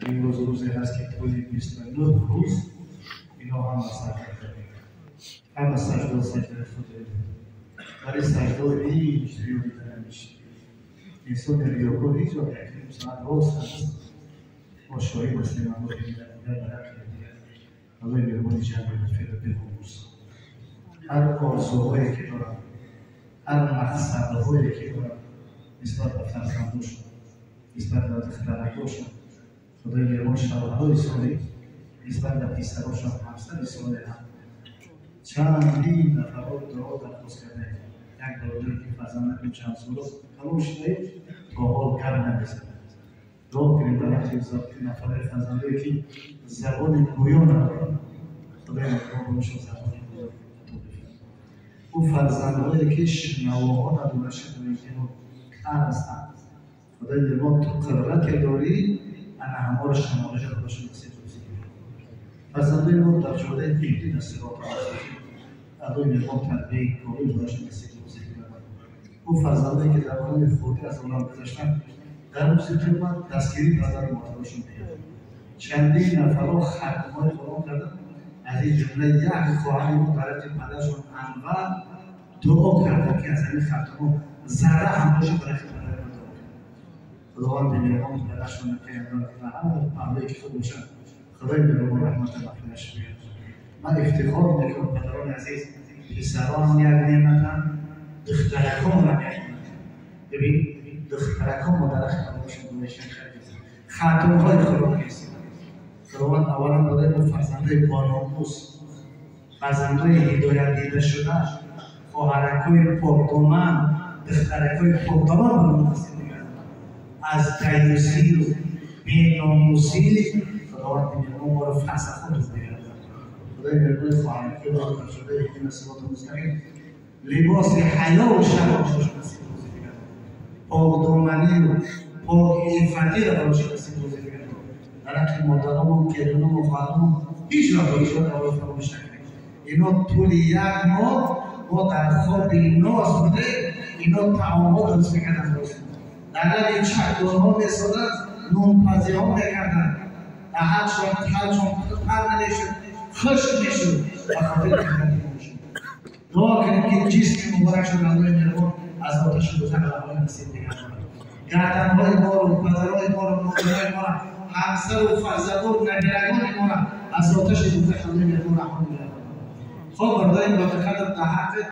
امروز روزی هست که طولی 29 روز اینا همه سجده همه سجده خود ولی سجده هیچ ریاضی نمیشه. انسان ریاکار هیچ وقت یکیم ساعت روز هست ما شاهی بستیم اما دیگر برقی دیگر الله میرمانی جمعی مفید بهوز هر آرزوهایی که دارم هر مقصدهایی که دارم نسبت به فرزندوشم نسبت به دخترکاشم خدای میرمان شبهای سالی نسبت به پسراشم 700 ساله هم چندین نفرات دعا درخواست کرده یک برادری که فرزندکم چند سال است تلاش دهید تا حال کم نمیزند دعا کنیم در وقتی نفر فرزندایی که زبان گویا ندارند خدای میرمان باشد زبان گویا او فرزندهایی که شنواها نداره شنوایی که کر هستند خدای میرمان تو قدرت داری انا همه را شنواهش خودشون نصیب روزی فرزندهای ما در جهده فکری در صراط مستقیم ادای میرمان تربیه کامل خودشون نصیب روزی او فرزندهایی که در حال خودی از عالم گذشتن در روزی قیامت دستگیری پدر و مادرشون بیاد چندین نفرها ختمهای قرآن کردن از این جمله یک خواهر ما برای پدرشون انور دعا کرده که از این ختمها ذره هم باشه برای پدر ما دعا کرد خداوند میرمان پدرشون که همه پهلوی که خود باشن خدای میرمان رحمت مغفرتش بیاد من افتخار میکنم پدران عزیز پسران یک نعمتن دخترکان را یک ببین دخترکان مادر خدماتشون دوشن خاتمهای خدا نیست خداوند اولا برای ما فرزندهای باناموس فرزندهای هدایت دیده شده خواهرکای پاکدامن دخترکای پاکدامن برای ما نصیب می‌کرد از دیوسی و بی‌ناموسی خداوند می‌فرماید ما را فسخ خود بیارد خدای می‌فرماید خواهرکای را شده یکی صراط مستقیم لباس حیا و شرم نصیب می‌کرد پاکدامنی و پاک عفتی را براش نصیب می‌کرد در حق مادران و پدران و خواهران هیچ وقت دعوت فراموش نکنید اینا طول یک ماه ما در خواب ناز بوده اینا طعام‌ها درست می‌کردن درست در لب چکدارها می‌ایستادن نونپزی‌ها می‌کردن در هر شب تلشون پر نمی‌شد خشک می‌شد و خاطر می‌کردن دعا کنیم که جسم مبارک شد الله میرمان از آتش دوزخ الله نصیب می‌کرد گردن‌های ما رو پدرهای ما رو مادرهای ما رو همسر و فرزندان و نگرگان ما را از آتش دوزخ الله میرمان رها می‌کرد خب برادران با قدر در حق